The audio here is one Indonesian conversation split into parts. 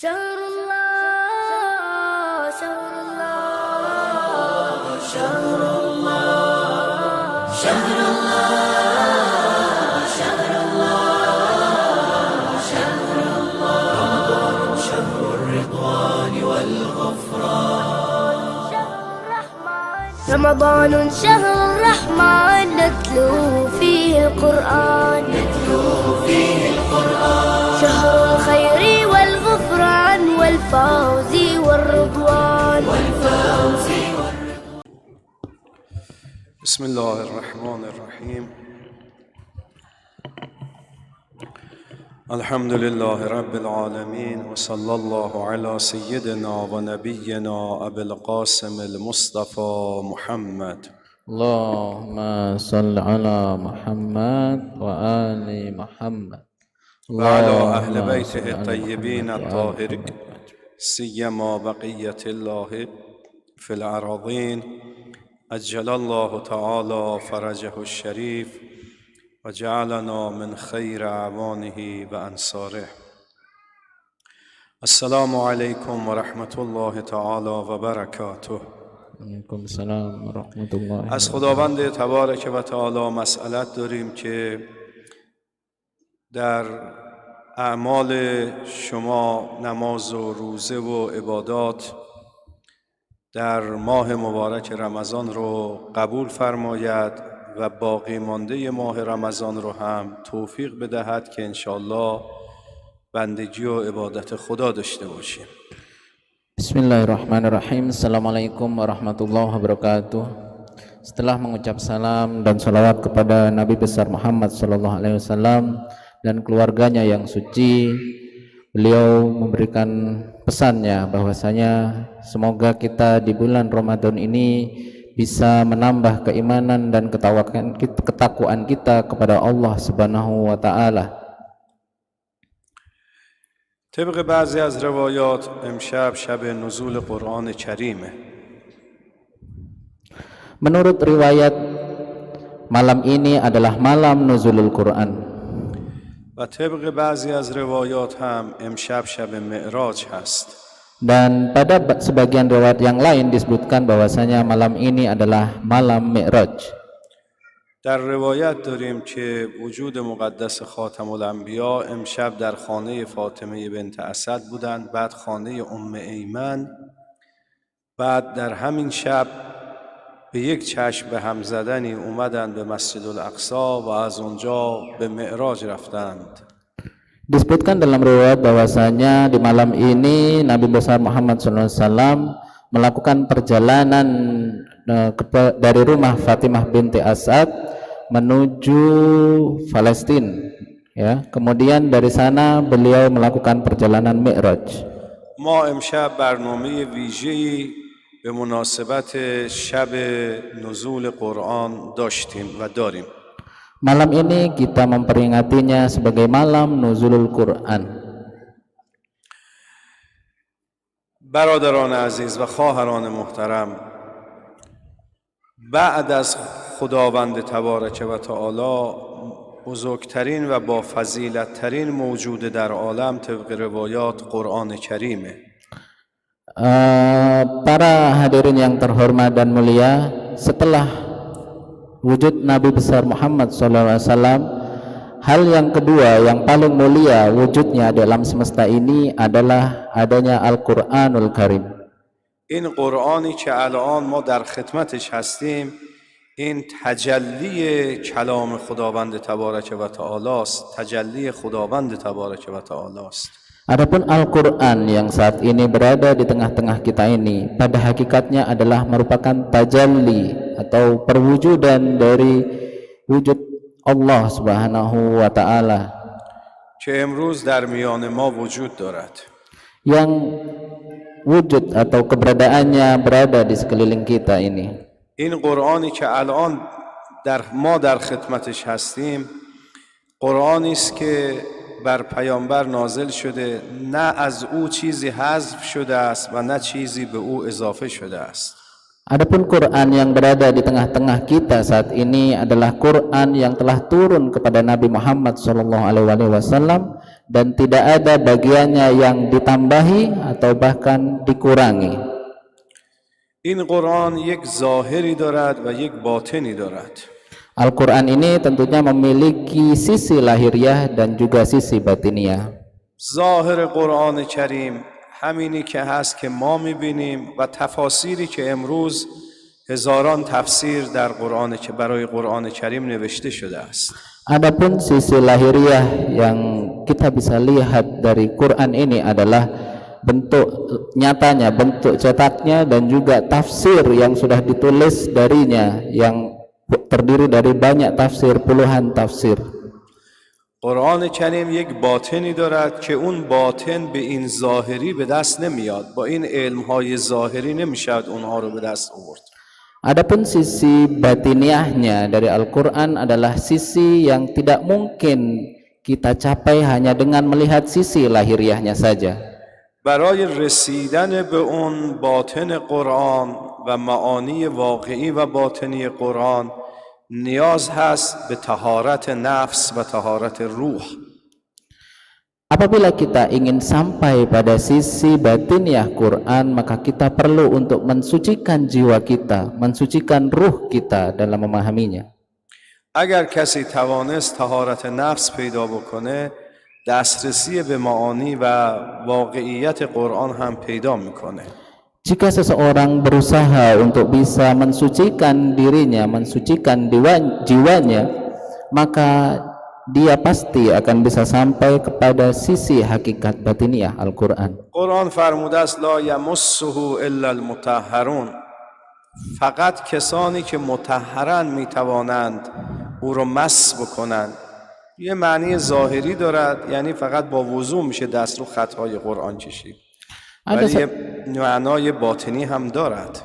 شهر الله شهر الله شهر الله شهر الله شهر الله شهر الله رمضان شهر الرضوان والغفران رمضان شهر الرحمن نتلو فيه القرآن شهر الخير والغفران والفوز والرضوان بسم الله الرحمن الرحيم الحمد لله رب العالمين وصلى الله على سيدنا ونبينا أبي القاسم المصطفى محمد اللهم صل على محمد وآل محمد وعلى أهل بيته الطيبين الطاهرين سيما بقية الله في الأراضين أجل الله تعالى فرجه الشريف وجعلنا من خير أعوانه وأنصاره. السلام عليكم ورحمة الله تعالى وبركاته. Waalaikumsalam warahmatullahi از خداوند تبارک و تعالی مسئلت داریم که در اعمال شما نماز و روزه و عبادات در ماه مبارک رمضان رو قبول فرماید و باقی مانده ماه رمضان رو هم توفیق بدهد که انشاءالله بندگی و عبادت خدا داشته باشیم. Bismillahirrahmanirrahim. Assalamualaikum warahmatullahi wabarakatuh. Setelah mengucap salam dan salawat kepada Nabi besar Muhammad sallallahu alaihi wasallam dan keluarganya yang suci, beliau memberikan pesannya bahwasanya semoga kita di bulan Ramadan ini bisa menambah keimanan dan ketakwaan kita kepada Allah Subhanahu wa taala. طبق بعضی از روایات امشب شب نزول قرآن کریمه. Menurut riwayat, malam ini adalah malam nuzulul Quran. و طبق بعضی از روایات هم امشب شب معراج هست. Dan pada sebagian riwayat yang lain disebutkan bahwasanya malam ini adalah malam Mi'raj. در روایت داریم که وجود مقدس خاتم الانبیا امشب در خانه فاطمه بنت اسد بودند، بعد خانه ام ایمن، بعد در همین شب به یک چشم به هم زدنی اومدند به مسجد الاقصی و از اونجا به معراج رفتند. Disebutkan dalam riwayat bahwasanya di malam ini Nabi besar Muhammad SAW melakukan perjalanan dari rumah Fatimah binti Asad menuju Palestina, ya. Kemudian dari sana beliau melakukan perjalanan Mi'raj. ما امشب برنامه ویژه‌ای به مناسبت شب نزول قرآن داشتیم و داریم. Malam ini kita memperingatinya sebagai malam nuzulul Quran. برادران عزیز و خواهران محترم، بعد از خداوند تبارک و تعالی بزرگترین و با فضیلت ترین موجود در عالم طبق روایات قرآن کریمه. Para hadirin yang terhormat dan mulia, setelah wujud Nabi besar Muhammad SAW, hal yang kedua yang paling mulia wujudnya dalam semesta ini adalah adanya Al-Quranul Karim. این قرآنی که الان ما در خدمتش هستیم، این تجلی کلام خداوند تبارک و تعالی است، تجلی خداوند تبارک و تعالی است. Adapun Al-Quran yang saat ini berada di tengah-tengah kita ini pada hakikatnya adalah merupakan tajalli atau perwujudan dari wujud Allah Subhanahu wa taala که امروز در میان ما وجود دارد. yang wujud atau keberadaannya berada di sekeliling kita ini. این قرآنی که الان ما در خدمتش هستیم، قرآنی است که بر پیامبر نازل شده، نه از او چیزی حذف شده است و نه چیزی به او اضافه شده است. Adapun Quran yang berada di tengah-tengah kita saat ini adalah Quran yang telah turun kepada Nabi Muhammad SAW dan tidak ada bagiannya yang ditambahi atau bahkan dikurangi. این قرآن یک ظاهری دارد و یک باطنی دارد. Al-Quran ini tentunya memiliki sisi lahiriah dan juga sisi batiniah. ظاهر قرآن کریم همینی که هست که ما میبینیم و تفاسیری که امروز هزاران تفسیر در قرآن که برای قرآن کریم نوشته شده است. Adapun sisi lahiriah yang kita bisa lihat dari Quran ini adalah bentuk nyatanya, bentuk cetaknya, dan juga tafsir yang sudah ditulis darinya yang terdiri dari banyak tafsir, puluhan tafsir. قرآن کریم یک باطنی دارد که اون باطن به این ظاهری به دست نمیاد. با این علمهای ظاهری نمیشد اونها رو به دست آورد. Adapun sisi batiniahnya dari Al-Quran adalah sisi yang tidak mungkin kita capai hanya dengan melihat sisi lahiriahnya saja. برای رسیدن به اون باطن قرآن و معانی واقعی و باطنی قرآن نیاز هست به طهارت نفس و طهارت روح. Apabila kita ingin sampai pada sisi batiniah Quran, maka kita perlu untuk mensucikan jiwa kita, mensucikan ruh kita dalam memahaminya. اگر کسی توانست طهارت نفس پیدا بکنه، دسترسی به معانی و واقعیت قرآن هم پیدا میکنه. Jika seseorang berusaha untuk bisa mensucikan dirinya, mensucikan jiwanya, maka dia pasti akan bisa sampai kepada sisi hakikat batiniah Al-Quran. قرآن فرموده است لا یمسه الا المطهرون. فقط کسانی که مطهرند میتوانند او رو مس بکنند. یه معنی ظاهری دارد، یعنی فقط با وضو میشه دست رو خطهای قرآن کشید. ولی یه معنای باطنی هم دارد.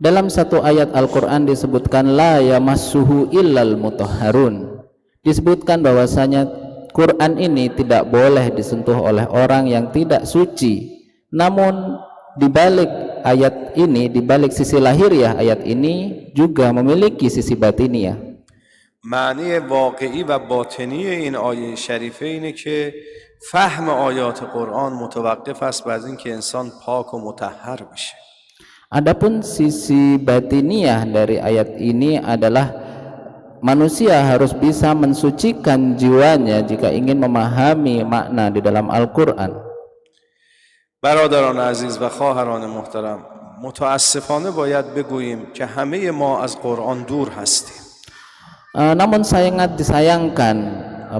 Dalam satu ayat Al-Quran disebutkan la yamassuhu illal mutahharun. Disebutkan bahwasanya Quran ini tidak boleh disentuh oleh orang yang tidak suci. Namun di balik ayat ini, di balik sisi lahiriah ayat ini juga memiliki sisi batiniah. معنی واقعی و باطنی این آیه شریفه اینه که فهم آیات قرآن متوقف است بر اینکه انسان پاک و مطهر بشه. Adapun sisi batiniah dari ayat ini adalah manusia harus bisa mensucikan jiwanya jika ingin memahami makna di dalam Al-Quran. برادران عزیز و خواهران محترم، متاسفانه باید بگوییم که همه ما از قرآن دور هستیم. Namun sangat disayangkan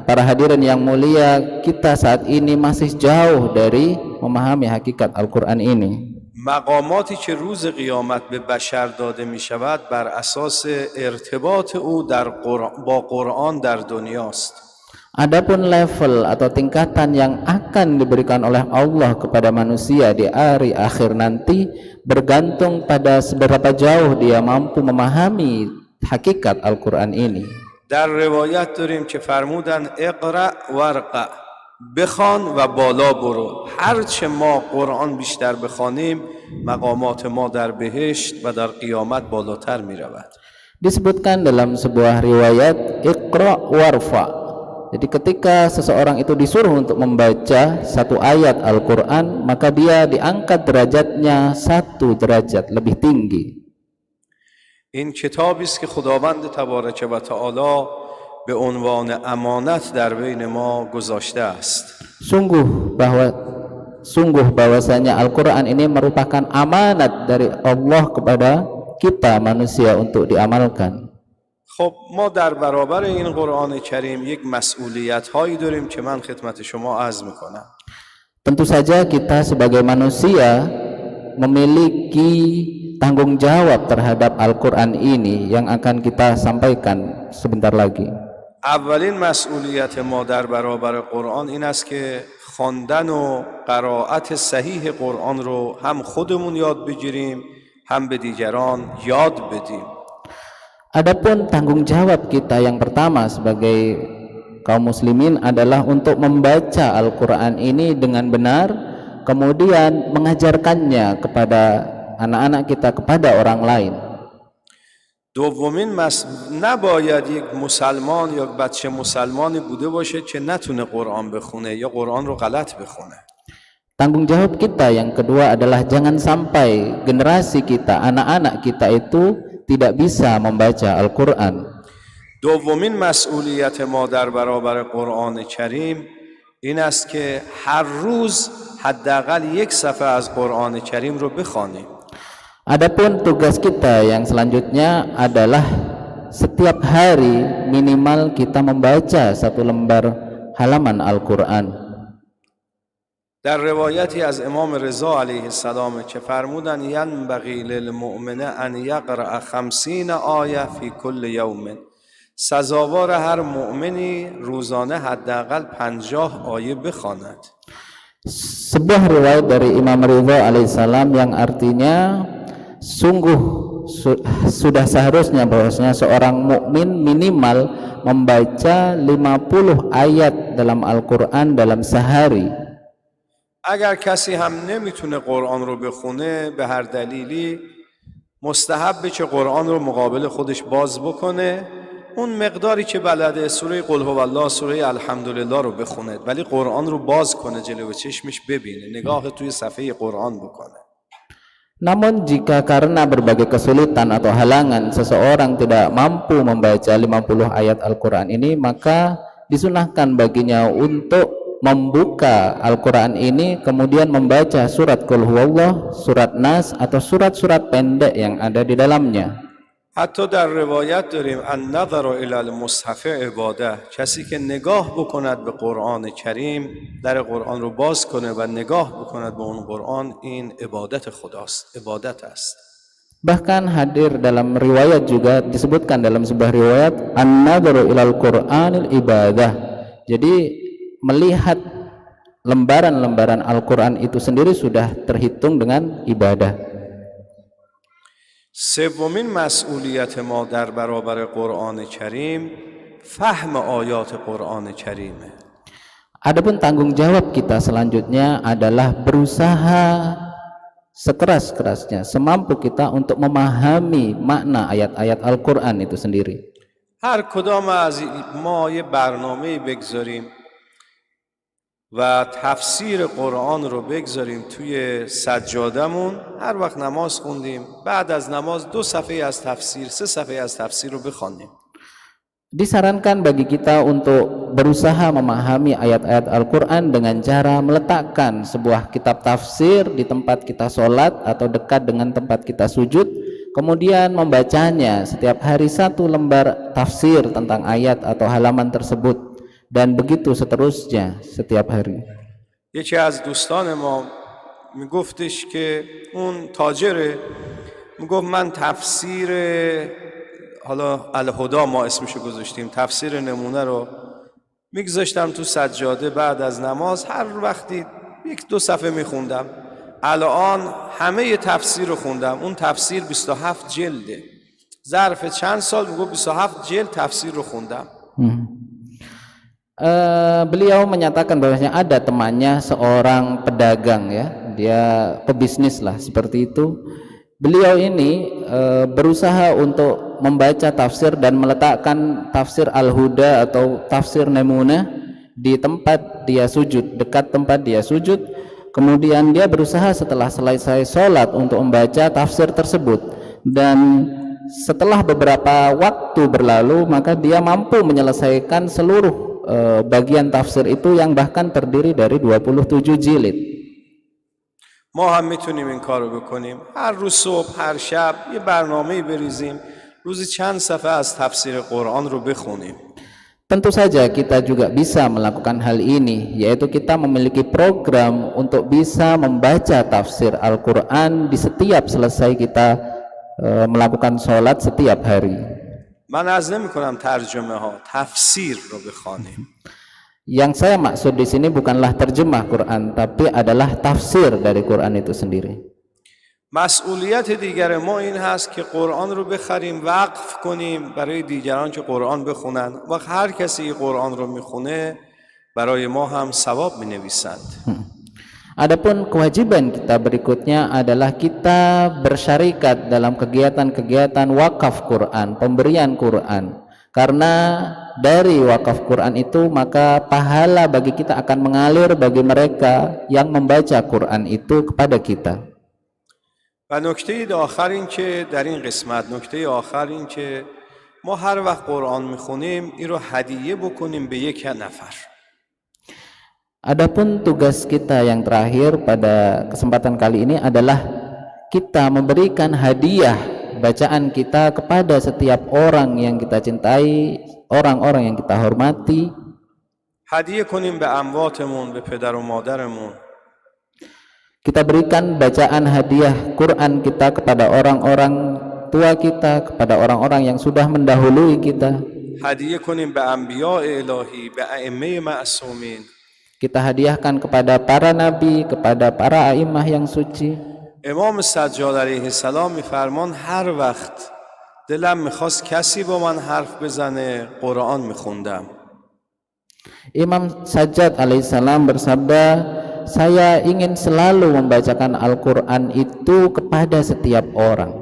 para hadirin yang mulia, kita saat ini masih jauh dari memahami hakikat Al-Quran ini. مقاماتی که روز قیامت به بشر داده می شود بر اساس ارتباط او با قرآن در دنیاست. Adapun level atau tingkatan yang akan diberikan oleh Allah kepada manusia di hari akhir nanti bergantung pada seberapa jauh dia mampu memahami hakikat Al-Quran ini. در روایت داریم که فرمودن اقرأ ورقع، بخوان و بالا برو. هرچه ما قرآن بیشتر بخوانیم مقامات ما در بهشت و در قیامت بالاتر می رود. Disebutkan dalam sebuah riwayat Iqra warfa. Jadi ketika seseorang itu disuruh untuk membaca satu ayat Al-Quran, maka dia diangkat derajatnya satu derajat lebih tinggi. این کتابی است که خداوند تبارک و تعالی به عنوان امانت در بین ما گذاشته است. Sungguh bahwasanya Al-Quran ini merupakan amanat dari Allah kepada kita manusia untuk diamalkan. خب ما در برابر این قرآن کریم یک مسئولیت هایی داریم که من خدمت شما عرض میکنم. Tentu saja kita sebagai manusia memiliki tanggung jawab terhadap Al-Quran ini yang akan kita sampaikan sebentar lagi. اولین مسئولیت ما در برابر قرآن این است که خواندن و قرائت صحیح قرآن رو هم خودمون یاد بگیریم هم به دیگران یاد بدیم. Adapun tanggung jawab kita yang pertama sebagai kaum muslimin adalah untuk membaca Al-Quran ini dengan benar, kemudian mengajarkannya kepada anak-anak kita, kepada orang lain. دومین نباید یک مسلمان یا بچه مسلمانی بوده باشه که نتونه قرآن بخونه یا قرآن رو غلط بخونه. Tanggung jawab kita yang kedua adalah jangan sampai generasi kita, anak-anak kita itu tidak bisa membaca Al-Quran. دومین مسئولیت ما در برابر قرآن کریم این است که هر روز حداقل یک صفحه از قرآن کریم رو بخوانیم. Adapun tugas kita yang selanjutnya adalah setiap hari minimal kita membaca satu lembar halaman Al-Quran. در روایتی از امام رضا علیه السلام که فرمودن ینبغی للمؤمن ان یقرأ 50 آیه فی کل یوم، سزاوار هر مؤمنی روزانه حداقل 50 آیه بخواند. Sebuah riwayat dari Imam Ridha alaihissalam yang artinya sungguh sudah seharusnya bahwasanya seorang mukmin minimal membaca 50 ayat dalam Al-Quran dalam sehari. اگر کسی هم نمیتونه قرآن رو بخونه به هر دلیلی مستحبه که قرآن رو مقابل خودش باز بکنه، اون مقداری که بلده سوره قل هو الله، سوره الحمدلله رو بخونه، ولی قرآن رو باز کنه، جلوی چشمش ببینه، نگاه توی صفحه قرآن بکنه. Namun jika karena berbagai kesulitan atau halangan seseorang tidak mampu membaca 50 ayat Al-Quran ini, maka disunahkan baginya untuk membuka Al-Quran ini kemudian membaca surat Qul Huwallah, surat Nas atau surat-surat pendek yang ada di dalamnya. حتی در روایت داریم النظر الی المصحف عباده، کسی که نگاه بکند به قرآن کریم، در قرآن رو باز کنه و نگاه بکند به اون قرآن، این عبادت خداست، عبادت است. Bahkan hadir dalam riwayat juga disebutkan dalam sebuah riwayat an-nadharu ilal Qur'anil ibadah. Jadi melihat lembaran-lembaran Al-Quran itu sendiri sudah terhitung dengan ibadah. سومین مسئولیت ما در برابر قرآن کریم فهم آیات قرآن کریمه. Adapun tanggung jawab kita selanjutnya adalah berusaha sekeras-kerasnya, semampu kita untuk memahami makna ayat-ayat Al-Quran itu sendiri. هر کدام از ما یه برنامه بگذاریم و تفسیر قرآن رو بگذاریم توی سجادمون، هر وقت نماز خوندیم بعد از نماز 2 صفحه از تفسیر، 3 صفحه از تفسیر رو بخوانیم. Disarankan bagi kita untuk berusaha memahami ayat-ayat Al-Quran dengan cara meletakkan sebuah kitab tafsir di tempat kita sholat atau dekat dengan tempat kita sujud, kemudian membacanya setiap hari 1 lembar tafsir tentang ayat atau halaman tersebut, dan begitu seterusnya setiap hari. یکی از دوستان ما میگفتش که اون تاجره، میگفت من تفسیر حالا الهدا ما اسمشو گذاشتیم، تفسیر نمونه رو میگذاشتم تو سجاده بعد از نماز، هر وقتی 1-2 صفحه میخوندم. الان همه تفسیر رو خوندم، اون تفسیر 27 جلده، ظرف چند سال میگفت 27 جلد تفسیر رو خوندم. Beliau menyatakan bahwasanya ada temannya seorang pedagang, ya, dia pebisnis lah seperti itu. Beliau ini berusaha untuk membaca tafsir dan meletakkan tafsir Al-Huda atau tafsir Namunah di tempat dia sujud, dekat tempat dia sujud. Kemudian dia berusaha setelah selesai sholat untuk membaca tafsir tersebut, dan setelah beberapa waktu berlalu maka dia mampu menyelesaikan seluruh bagian tafsir itu yang bahkan terdiri dari 27 jilid. ما هم میتونیم این کارو بکنیم، هر روز صبح هر شب یه برنامه‌ای بریزیم، روزی چند صفحه از تفسیر قرآن رو بخونیم. Tentu saja kita juga bisa melakukan hal ini, yaitu kita memiliki program untuk bisa membaca tafsir Al-Quran di setiap selesai kita melakukan sholat setiap hari. من عرض نمی‌کنم ترجمه ها، تفسیر رو بخوانیم. Yang saya maksud di sini bukanlah terjemah Quran, tapi adalah tafsir dari Quran itu sendiri. مسئولیت دیگر ما این هست که قرآن رو بخریم، وقف کنیم برای دیگران که قرآن بخونن، و هر کسی قرآن رو میخونه برای ما هم ثواب مینویسند. Adapun kewajiban kita berikutnya adalah kita bersyarikat dalam kegiatan-kegiatan wakaf Quran, pemberian Quran. Karena dari wakaf Quran itu maka pahala bagi kita akan mengalir bagi mereka yang membaca Quran itu kepada kita. و نکته آخر این که در این قسمت نکته آخر این که ما هر وقت قرآن میخونیم این رو هدیه بکنیم به یک نفر. Adapun tugas kita yang terakhir pada kesempatan kali ini adalah kita memberikan hadiah bacaan kita kepada setiap orang yang kita cintai, orang-orang yang kita hormati. هدیه کنیم به امواتمون، به پدر و مادرمون. Kita berikan bacaan hadiah Quran kita kepada orang-orang tua kita, kepada orang-orang yang sudah mendahului kita. هدیه کنیم به انبیاء الهی، به ائمه معصومین. Kita hadiahkan kepada para nabi, kepada para a'immah yang suci. امام سجاد علیه السلام میفرمان هر وقت دلم میخواست کسی با من حرف بزنه قرآن میخوندم. Imam Sajjad alaihissalam bersabda, saya ingin selalu membacakan Al-Quran itu kepada setiap orang.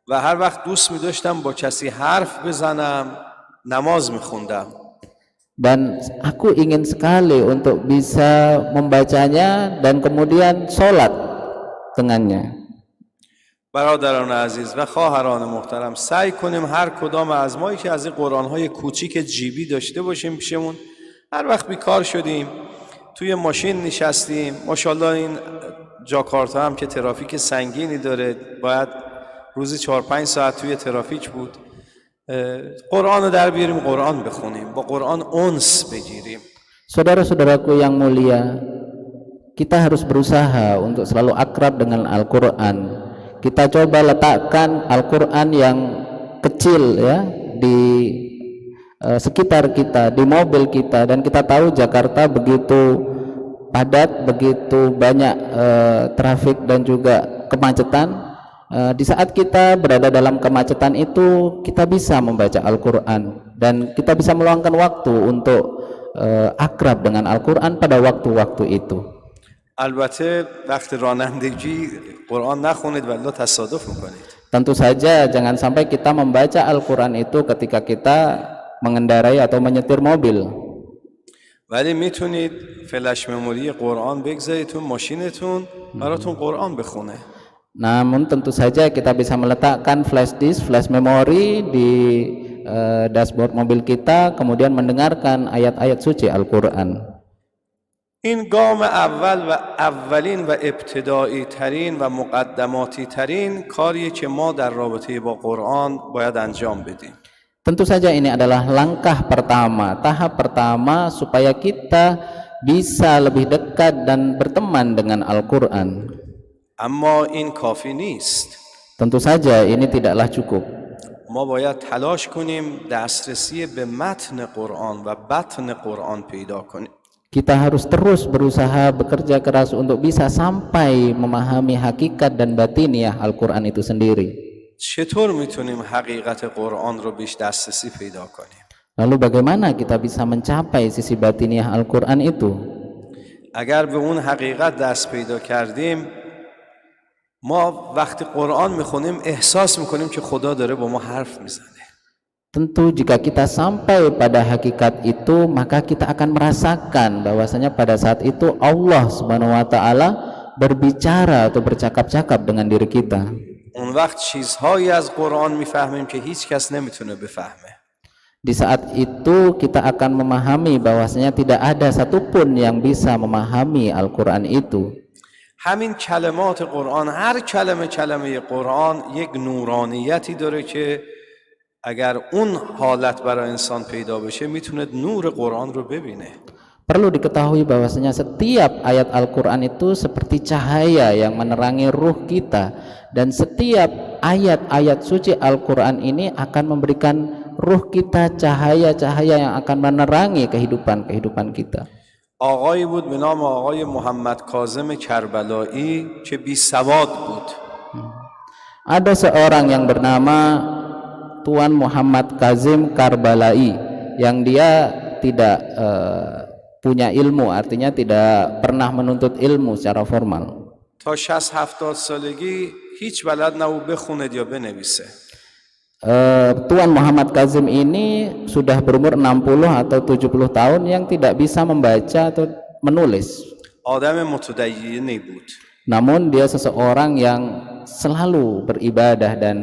و هر وقت دوست می‌داشتم با کسی حرف بزنم نماز میخوندم. Dan aku ingin sekali untuk bisa membacanya dan kemudian sholat dengannya. برادران عزیز و خواهران محترم، سعی کنیم هر کدام از ما که از این قرآن‌های کوچیک جیبی داشته باشیم پیشمون. هر وقت بیکار شدیم توی ماشین نشستیم، ماشاءالله این جاکارتا هم که ترافیک سنگینی داره، باید روزی 4-5 ساعت توی ترافیک بود، قرآن رو در بیاریم قرآن بخونیم، با قرآن انس بگیریم. Saudara-saudaraku yang mulia, kita harus berusaha untuk selalu akrab dengan Al-Quran. Kita coba letakkan Al-Quran yang kecil ya di sekitar kita, di mobil kita, dan kita tahu Jakarta begitu padat, begitu banyak trafik dan juga kemacetan. Di saat kita berada dalam kemacetan itu kita bisa membaca Al-Quran dan kita bisa meluangkan waktu untuk akrab dengan Al-Quran pada waktu-waktu itu. البته وقت رانندگی قرآن نخونید والله تصادف میکنید. Tentu saja jangan sampai kita membaca Al-Quran itu ketika kita mengendarai atau menyetir mobil. ولی میتونید فلش مموری قرآن بگذارید تو ماشینتون براتون قرآن بخونه. Namun tentu saja kita bisa meletakkan flash disk, flash memory di dashboard mobil kita, kemudian mendengarkan ayat-ayat suci Al-Quran. این گام اول و اولین و ابتدایی ترین و مقدماتی ترین کاریه که ما در رابطه با قرآن باید انجام بدیم. Tentu saja ini adalah langkah pertama, tahap pertama supaya kita bisa lebih dekat dan berteman dengan Al-Quran. اما این کافی نیست. Tentu saja ini tidaklah cukup. ما باید تلاش کنیم دسترسی به متن قرآن و بطن قرآن پیدا کنیم. Kita harus terus berusaha bekerja keras untuk bisa sampai memahami hakikat dan batiniah Al-Quran itu sendiri. چطور میتونیم حقیقت قرآن رو بیش دسترسی پیدا کنیم؟ Lalu bagaimana kita bisa mencapai sisi batiniah Al-Quran itu? اگر به اون حقیقت دست پیدا کردیم ما وقتی قرآن میخونیم احساس میکنیم که خدا داره با ما حرف میزنه. Tentu jika kita sampai pada hakikat itu maka kita akan merasakan bahwasanya pada saat itu Allah Subhanahu wa taala berbicara atau bercakap-cakap dengan diri kita. اون وقت چیزهایی از قرآن میفهمیم که هیچ کس نمیتونه بفهمه. Di saat itu kita akan memahami bahwasanya tidak ada satupun yang bisa memahami Al-Quran itu. همین کلمات قرآن، هر کلمه کلمه قرآن یک نورانیتی داره که اگر اون حالت برای انسان پیدا بشه میتونه نور قرآن رو ببینه. Perlu diketahui bahwasanya setiap ayat Al-Quran itu seperti cahaya yang menerangi ruh kita, dan setiap ayat-ayat suci Al-Quran ini akan memberikan ruh kita cahaya-cahaya yang akan menerangi kehidupan kita. آقایی بود به نام آقای محمد کاظم کربلایی که بی سواد بود. Ada seorang yang bernama Tuan Muhammad Kazim Karbalai yang dia tidak punya ilmu, artinya tidak pernah menuntut ilmu secara formal. تا 60-70 سالگی هیچ بلد نبود بخونه یا بنویسه. Tuan Muhammad Kazim ini sudah berumur 60 atau 70 tahun yang tidak bisa membaca atau menulis. آدم متدینی بود. Namun dia seseorang yang selalu beribadah dan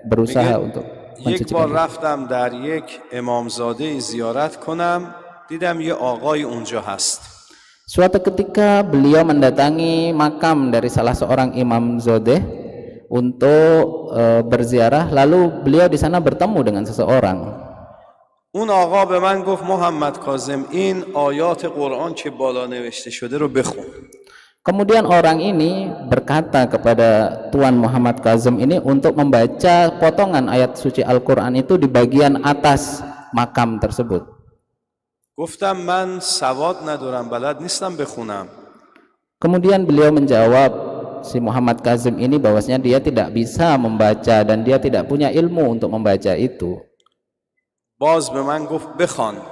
berusaha untuk یک بار mensucikan. رفتم در یک امامزاده زیارت کنم، دیدم یه آقای اونجا هست. Suatu ketika beliau mendatangi makam dari salah seorang imam zodeh untuk berziarah, lalu beliau di sana bertemu dengan seseorang. اون آقا به من گفت محمد کاظم این آیات قرآن که بالا نوشته شده رو بخون. Kemudian orang ini berkata kepada Tuan Muhammad Kazim ini untuk membaca potongan ayat suci Al-Quran itu di bagian atas makam tersebut. گفتم من سواد ندارم بلد نیستم بخونم. Kemudian beliau menjawab, si Muhammad Kazim ini bahwasanya dia tidak bisa membaca dan dia tidak punya ilmu untuk membaca itu. باز به من گفت بخوان.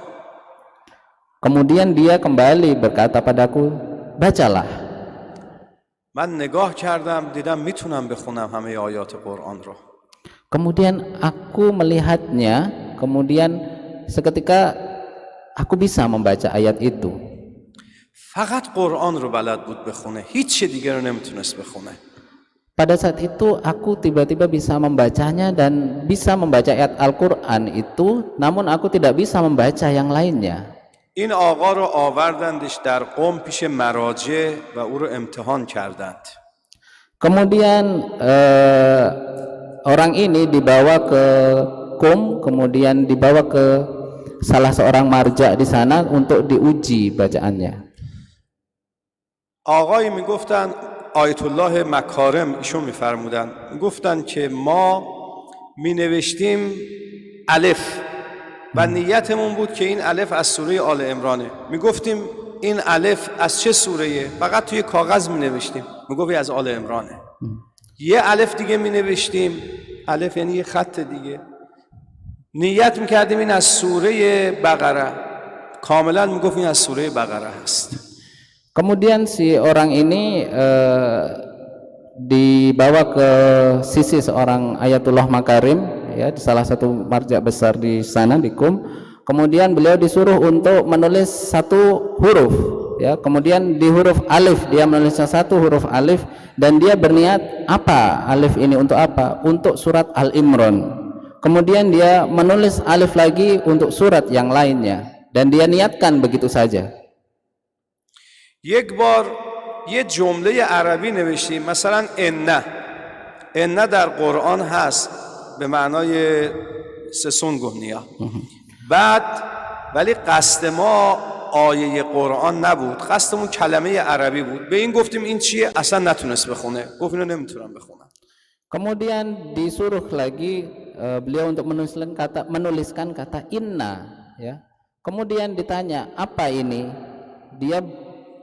Kemudian dia kembali berkata padaku, bacalah. من نگاه کردم دیدم میتونم بخونم همه آیات قرآن رو. Kemudian aku melihatnya, kemudian seketika aku bisa membaca ayat itu. فقط قرآن رو بلد بود بخونه، هیچ چی دیگه رو نمیتونست بخونه. Pada saat itu aku tiba-tiba bisa membacanya dan bisa membaca ayat Al-Quran itu, namun aku tidak bisa membaca yang lainnya. این آقا رو آوردندش در قم پیش مراجع و او رو امتحان کردند. Kemudian orang ini dibawa ke Qum, kemudian dibawa ke salah seorang marja di sana untuk diuji bacaannya. آقایی میگفتن آیت الله مکارم، ایشون میفرمودن، میگفتن که ما مینوشتیم الف و نیتمون بود که این الف از سوره آل عمرانه. میگفتیم این الف از چه سوره‌ایه؟ فقط توی کاغذ مینوشتیم، میگفت از آل عمرانه. یه الف دیگه مینوشتیم، الف یعنی یه خط دیگه، نیت میکردیم این از سوره بقره، کاملا میگفت این از سوره بقره هست. Kemudian si orang ini dibawa ke sisi seorang Ayatullah Makarim, ya, di salah satu marja besar di sana di Qum. Kemudian beliau disuruh untuk menulis satu huruf, ya. Kemudian di huruf alif dia menulisnya satu huruf alif dan dia berniat apa alif ini untuk apa? Untuk surat Al-Imran. Kemudian dia menulis alif lagi untuk surat yang lainnya dan dia niatkan begitu saja. یک بار یه جمله عربی نوشتیم، مثلا ان در قرآن هست به معنای سسون گهنیا، بعد ولی قصد ما آیه قرآن نبود، قصدمون کلمه عربی بود. به این گفتیم این چیه؟ اصلا نتونست بخونه، گفت اینو نمیتونم بخونم. Kemudian disuruh lagi beliau untuk menuliskan kata inna, ya. Kemudian ditanya apa ini, dia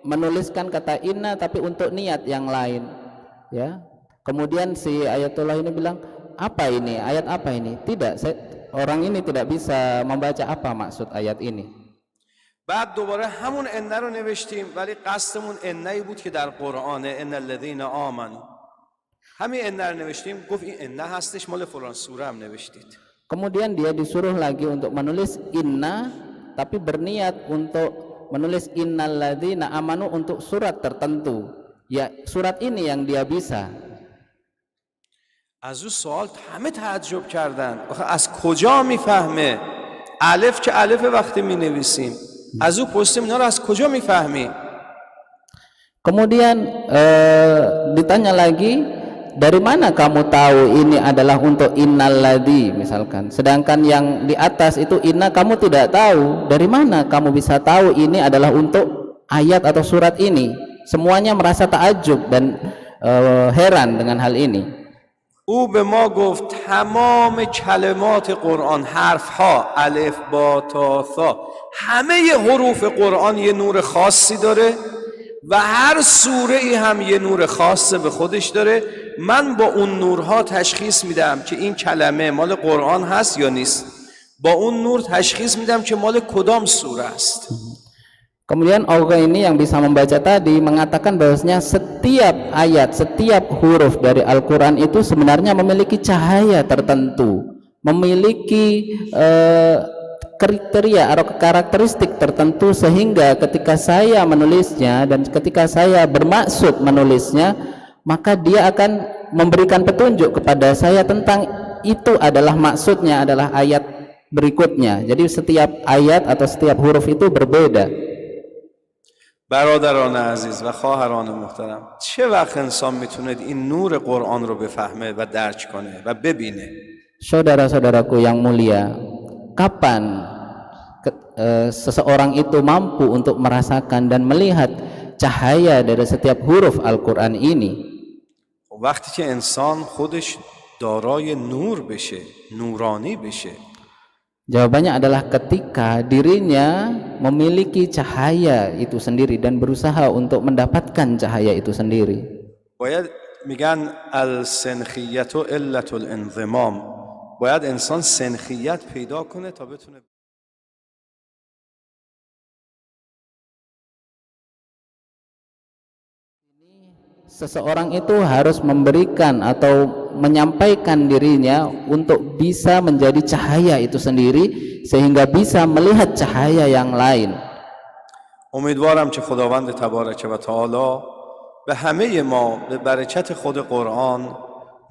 menuliskan kata inna tapi untuk niat yang lain, ya. Kemudian si Ayatullah ini bilang apa ini, ayat apa ini? Tidak, orang ini tidak bisa membaca apa maksud ayat ini. بعد دوباره همون ان رو نوشتیم ولی قصدمون انی بود که در قرآنه، ان الذین آمنوا. همین ان رو نوشتیم، گفت این ان هستش مال فلان سوره هم نوشتید. Kemudian dia disuruh lagi untuk menulis inna tapi berniat untuk menulis innalladzina amanu untuk surat tertentu, ya surat ini yang dia bisa. از اون سوال همه تعجب کردن، آخه از کجا میفهمه؟ الف که الف وقتی مینویسیم، از اون پرسیم اینا رو از کجا میفهمی؟ Kemudian ditanya lagi, dari mana kamu tahu ini adalah untuk innalladzi misalkan, sedangkan yang di atas itu inna kamu tidak tahu, dari mana kamu bisa tahu ini adalah untuk ayat atau surat ini? Semuanya merasa takjub dan heran dengan hal ini. او به ما گفت تمام کلمات قرآن، حرف ها، الف با تا ثا، همه حروف قرآن یه نور خاصی داره و هر سوره ای هم یه نور خاص به خودش داره. من با اون نورها تشخیص میدم که این کلمه مال قرآن هست یا نیست، با اون نور تشخیص میدم که مال کدام سوره است. Kemudian Ogha ini yang bisa membaca tadi mengatakan bahwasanya setiap ayat, setiap huruf dari Al-Quran itu sebenarnya memiliki cahaya tertentu, memiliki kriteria atau karakteristik tertentu, sehingga ketika saya menulisnya dan ketika saya bermaksud menulisnya, maka dia akan memberikan petunjuk kepada saya tentang itu adalah maksudnya adalah ayat berikutnya. Jadi setiap ayat atau setiap huruf itu berbeda. برادران عزیز و خواهران محترم، چه وقت انسان میتونه این نور قرآن رو بفهمه و درک کنه و ببینه؟ Saudara-saudaraku yang mulia, kapan seseorang itu mampu untuk merasakan dan melihat cahaya dari setiap huruf Al-Quran ini? وقتی که انسان خودش دارای نور بشه، نورانی بشه. Jawabannya adalah ketika dirinya memiliki cahaya itu sendiri dan berusaha untuk mendapatkan cahaya itu sendiri. باید میگن السنخیت علت الانضمام. باید انسان سنخیت پیدا کنه تا بتونه. Seseorang itu harus memberikan atau menyampaikan dirinya untuk bisa menjadi cahaya itu sendiri sehingga bisa melihat cahaya yang lain. امیدوارم که خداوند تبارک و تعالی به همه ما به برکت خود قرآن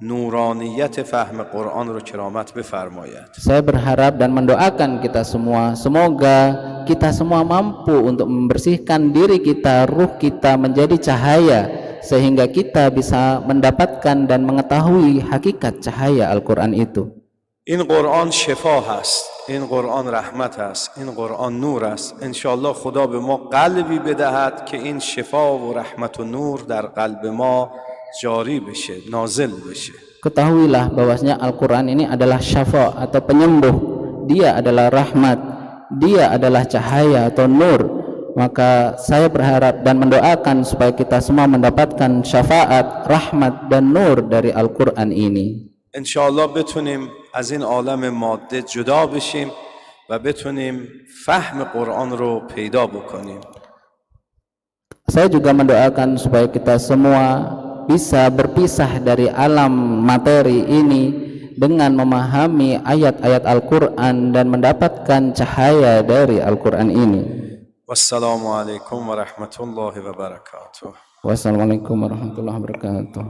نورانیت فهم قرآن رو کرامت بفرماید. Saya berharap dan mendoakan kita semua, semoga kita semua mampu untuk membersihkan diri kita, ruh kita menjadi cahaya sehingga kita bisa mendapatkan dan mengetahui hakikat cahaya Al-Quran itu. این قرآن شفا هست، این قرآن رحمت هست، این قرآن نور است. انشاءالله خدا به ما قلبی بدهد که این شفا و رحمت و نور در قلب ما جاری بشه، نازل بشه. Ketahuilah bahwasanya Al-Quran ini adalah syafa atau penyembuh, dia adalah rahmat, dia adalah cahaya atau nur. Maka saya berharap dan mendoakan supaya kita semua mendapatkan syafaat, rahmat dan nur dari Al-Quran ini. انشاءالله بتونیم از این عالم ماده جدا بشیم و بتونیم فهم قرآن رو پیدا بکنیم. Saya juga mendoakan supaya kita semua bisa berpisah dari alam materi ini dengan memahami ayat-ayat Al-Quran dan mendapatkan cahaya dari Al-Quran ini. Wassalamualaikum warahmatullahi wabarakatuh. Wassalamualaikum warahmatullahi wabarakatuh.